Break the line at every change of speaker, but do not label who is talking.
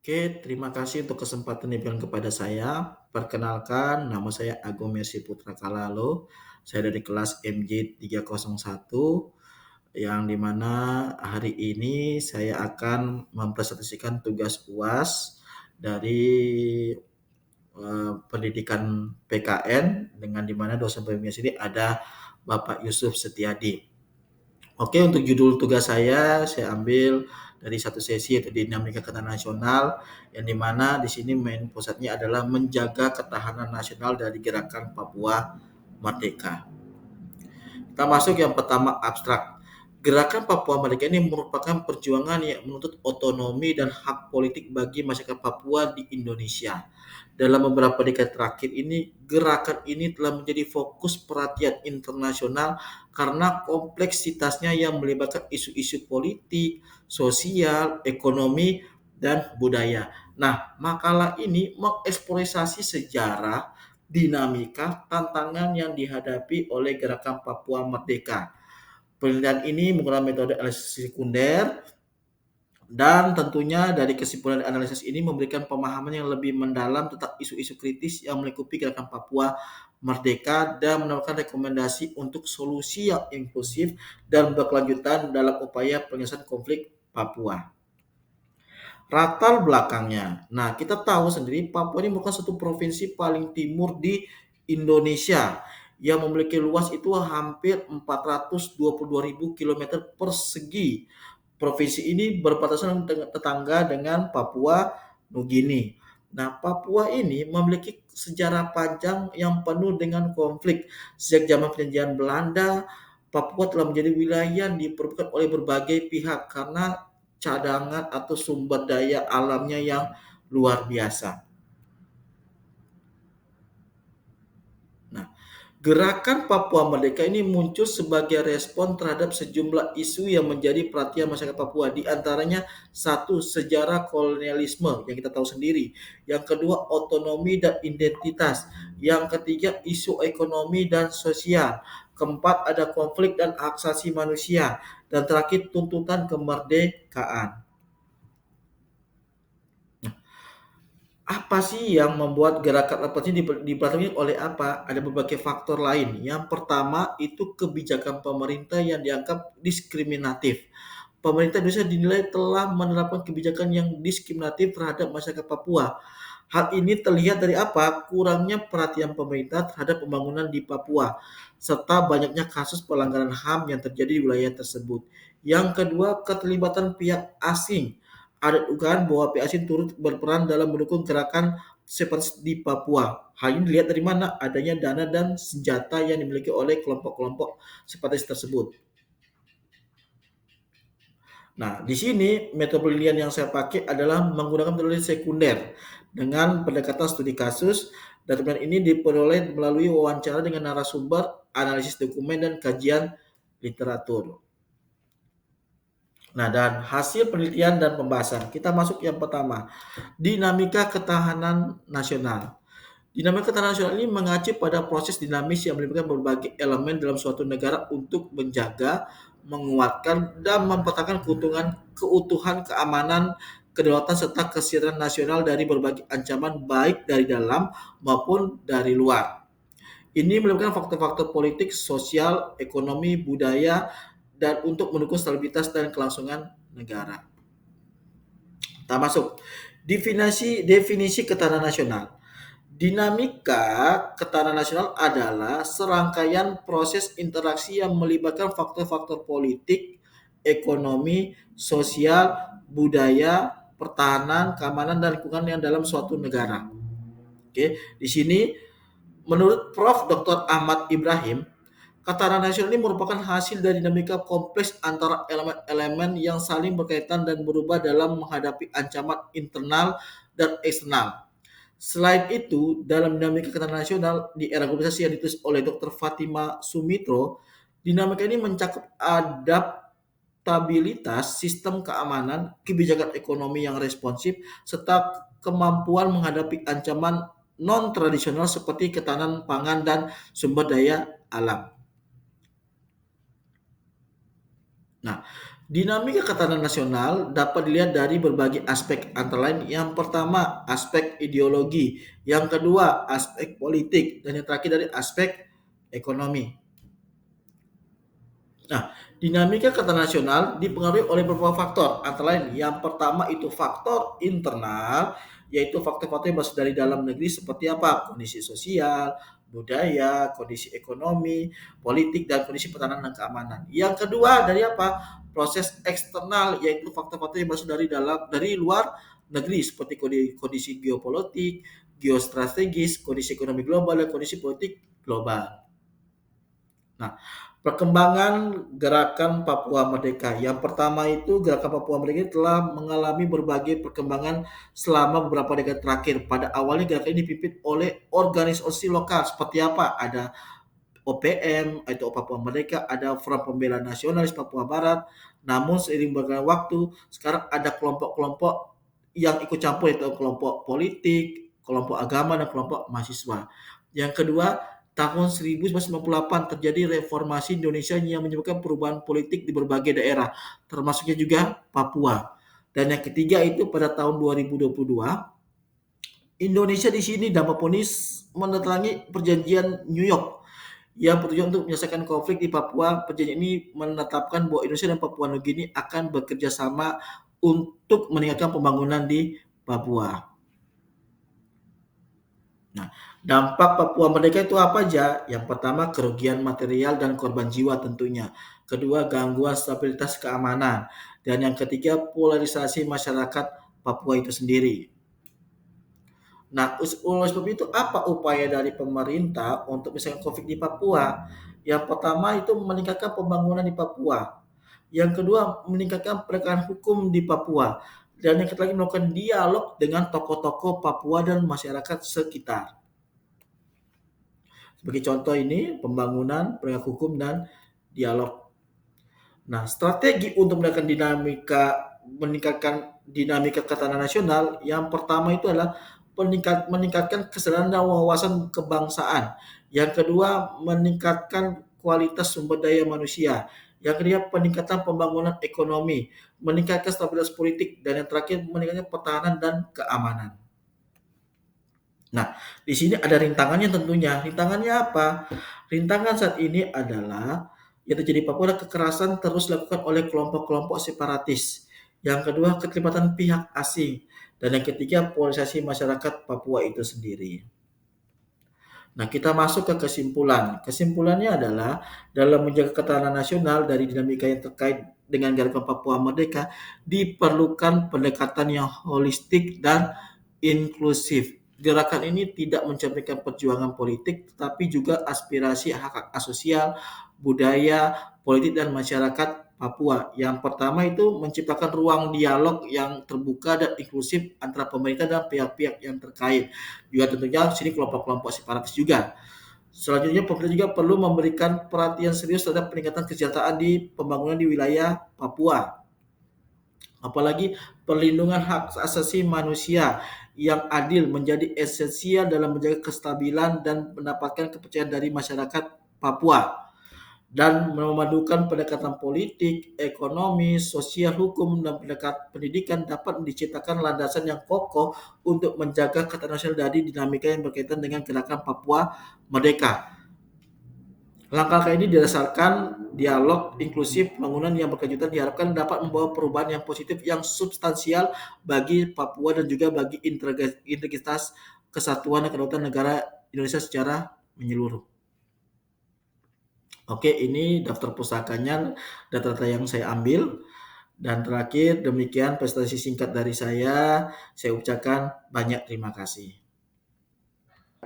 Oke, terima kasih untuk kesempatan yang diberikan kepada saya. Perkenalkan, nama saya Agung Mercy Putra Kalalo. Saya dari kelas MJ 301, yang dimana hari ini saya akan mempresentasikan tugas UAS dari pendidikan PKN, dengan dimana dosen pembimbing sini ada Bapak Yusuf Setiadi. Oke, untuk judul tugas saya ambil dari satu sesi yaitu dinamika ketahanan nasional, yang dimana di sini main pusatnya adalah menjaga ketahanan nasional dari gerakan Papua Merdeka. Kita masuk yang pertama, abstrak. Gerakan Papua Merdeka ini merupakan perjuangan yang menuntut otonomi dan hak politik bagi masyarakat Papua di Indonesia. Dalam beberapa dekade terakhir ini, gerakan ini telah menjadi fokus perhatian internasional karena kompleksitasnya yang melibatkan isu-isu politik, sosial, ekonomi, dan budaya. Nah, makalah ini mengeksplorasi sejarah, dinamika, tantangan yang dihadapi oleh gerakan Papua Merdeka. Penelitian ini menggunakan metode analisis sekunder, dan tentunya dari kesimpulan analisis ini memberikan pemahaman yang lebih mendalam tentang isu-isu kritis yang melingkupi gerakan Papua Merdeka dan menawarkan rekomendasi untuk solusi yang inklusif dan berkelanjutan dalam upaya penyelesaian konflik Papua. Latar belakangnya. Nah, kita tahu sendiri Papua ini merupakan satu provinsi paling timur di Indonesia yang memiliki luas itu hampir 422.000 km persegi. Provinsi ini berbatasan tetangga dengan Papua Nugini. Nah, Papua ini memiliki sejarah panjang yang penuh dengan konflik. Sejak zaman penjajahan Belanda, Papua telah menjadi wilayah yang diperebutkan oleh berbagai pihak karena cadangan atau sumber daya alamnya yang luar biasa. Nah, gerakan Papua Merdeka ini muncul sebagai respon terhadap sejumlah isu yang menjadi perhatian masyarakat Papua. Di antaranya, satu, sejarah kolonialisme yang kita tahu sendiri. Yang kedua, otonomi dan identitas. Yang ketiga, isu ekonomi dan sosial. Keempat, ada konflik dan hak asasi manusia. Dan terakhir, tuntutan kemerdekaan. Apa sih yang membuat gerakan lepas ini dipengaruhi oleh apa? Ada berbagai faktor lain. Yang pertama itu kebijakan pemerintah yang dianggap diskriminatif. Pemerintah Indonesia dinilai telah menerapkan kebijakan yang diskriminatif terhadap masyarakat Papua. Hal ini terlihat dari apa? Kurangnya perhatian pemerintah terhadap pembangunan di Papua, serta banyaknya kasus pelanggaran HAM yang terjadi di wilayah tersebut. Yang kedua, keterlibatan pihak asing. Ada dugaan bahwa pihak asing turut berperan dalam mendukung gerakan separatis di Papua. Hal ini dilihat dari mana? Adanya dana dan senjata yang dimiliki oleh kelompok-kelompok separatis tersebut. Nah, di sini metode penelitian yang saya pakai adalah menggunakan metode sekunder dengan pendekatan studi kasus. Data ini diperoleh melalui wawancara dengan narasumber, analisis dokumen, dan kajian literatur. Nah, dan hasil penelitian dan pembahasan. Kita masuk yang pertama, dinamika ketahanan nasional. Dinamika ketahanan nasional ini mengacu pada proses dinamis yang melibatkan berbagai elemen dalam suatu negara untuk menjaga, menguatkan, dan mempertahankan keutuhan, keamanan, kedaulatan, serta kesejahteraan nasional dari berbagai ancaman baik dari dalam maupun dari luar. Ini melibatkan faktor-faktor politik, sosial, ekonomi, budaya, dan untuk mendukung stabilitas dan kelangsungan negara. Kita masuk definisi ketahanan nasional. Dinamika ketahanan nasional adalah serangkaian proses interaksi yang melibatkan faktor-faktor politik, ekonomi, sosial, budaya, pertahanan, keamanan, dan lingkungan yang dalam suatu negara. Oke, di sini menurut Prof. Dr. Ahmad Ibrahim, ketahanan nasional ini merupakan hasil dari dinamika kompleks antara elemen-elemen yang saling berkaitan dan berubah dalam menghadapi ancaman internal dan eksternal. Selain itu, dalam dinamika ketahanan nasional di era globalisasi yang ditulis oleh Dr. Fatima Sumitro, dinamika ini mencakup adaptabilitas sistem keamanan, kebijakan ekonomi yang responsif, serta kemampuan menghadapi ancaman non-tradisional seperti ketahanan pangan dan sumber daya alam. Nah, Dinamika ketahanan nasional dapat dilihat dari berbagai aspek, antara lain yang pertama aspek ideologi, yang kedua aspek politik, dan yang terakhir dari aspek ekonomi. Nah, dinamika ketahanan nasional dipengaruhi oleh beberapa faktor, antara lain yang pertama itu faktor internal, yaitu faktor-faktor yang berasal dari dalam negeri seperti apa? Kondisi sosial, budaya, kondisi ekonomi, politik, dan kondisi pertahanan dan keamanan. Yang kedua dari apa? Proses eksternal, yaitu faktor-faktor yang berasal dari luar negeri seperti kondisi geopolitik, geostrategis, kondisi ekonomi global, dan kondisi politik global. Nah, perkembangan gerakan Papua Merdeka. Yang pertama itu gerakan Papua Merdeka telah mengalami berbagai perkembangan selama beberapa dekade terakhir. Pada awalnya gerakan ini dipimpin oleh organisasi lokal seperti apa? Ada OPM, itu Papua Merdeka, ada Front Pembela Nasionalis Papua Barat. Namun seiring berjalannya waktu, sekarang ada kelompok-kelompok yang ikut campur, yaitu kelompok politik, kelompok agama, dan kelompok mahasiswa. Yang kedua, tahun 1998 terjadi reformasi Indonesia yang menyebabkan perubahan politik di berbagai daerah, termasuknya juga Papua. Dan yang ketiga itu pada tahun 2022, Indonesia di sini dan Papuanis menandatangani perjanjian New York yang bertujuan untuk menyelesaikan konflik di Papua. Perjanjian ini menetapkan bahwa Indonesia dan Papua Nugini akan bekerja sama untuk meningkatkan pembangunan di Papua. Nah, dampak Papua Merdeka itu apa aja? Yang pertama, kerugian material dan korban jiwa tentunya. Kedua, gangguan stabilitas keamanan. Dan yang ketiga, polarisasi masyarakat Papua itu sendiri. Nah, oleh sebab itu apa upaya dari pemerintah untuk menyelesaikan konflik di Papua? Yang pertama itu meningkatkan pembangunan di Papua. Yang kedua, meningkatkan penegakan hukum di Papua. Dan yang ketiga lagi melakukan dialog dengan tokoh-tokoh Papua dan masyarakat sekitar. Sebagai contoh ini, pembangunan, penegakan hukum, dan dialog. Nah, strategi untuk meningkatkan dinamika ketahanan nasional, yang pertama itu adalah meningkatkan kesadaran dan wawasan kebangsaan. Yang kedua, meningkatkan kualitas sumber daya manusia. Yang ketiga, peningkatan pembangunan ekonomi, meningkatkan stabilitas politik, dan yang terakhir, meningkatkan pertahanan dan keamanan. Nah, di sini ada rintangannya tentunya. Rintangannya apa? Rintangan saat ini adalah yang terjadi di Papua adalah kekerasan terus dilakukan oleh kelompok-kelompok separatis. Yang kedua, keterlibatan pihak asing. Dan yang ketiga, polarisasi masyarakat Papua itu sendiri. Nah, kita masuk ke kesimpulan. Kesimpulannya adalah dalam menjaga ketahanan nasional dari dinamika yang terkait dengan gerakan Papua Merdeka diperlukan pendekatan yang holistik dan inklusif. Gerakan ini tidak mencerminkan perjuangan politik, tetapi juga aspirasi hak-hak sosial, budaya, politik, dan masyarakat Papua. Yang pertama itu menciptakan ruang dialog yang terbuka dan inklusif antara pemerintah dan pihak-pihak yang terkait. Juga tentunya sini kelompok-kelompok separatis juga. Selanjutnya pemerintah juga perlu memberikan perhatian serius terhadap peningkatan kesejahteraan di pembangunan di wilayah Papua. Apalagi perlindungan hak asasi manusia yang adil menjadi esensial dalam menjaga kestabilan dan mendapatkan kepercayaan dari masyarakat Papua, dan memadukan pendekatan politik, ekonomi, sosial, hukum, dan pendidikan dapat diciptakan landasan yang kokoh untuk menjaga ketahanan nasional dari dinamika yang berkaitan dengan gerakan Papua Merdeka. Langkah-langkah ini didasarkan dialog inklusif, pembangunan yang berkelanjutan diharapkan dapat membawa perubahan yang positif yang substansial bagi Papua dan juga bagi integritas kesatuan dan kedaulatan negara Indonesia secara menyeluruh. Oke, ini daftar pusakanya, data-data yang saya ambil. Dan terakhir, demikian presentasi singkat dari saya. Saya ucapkan banyak terima kasih.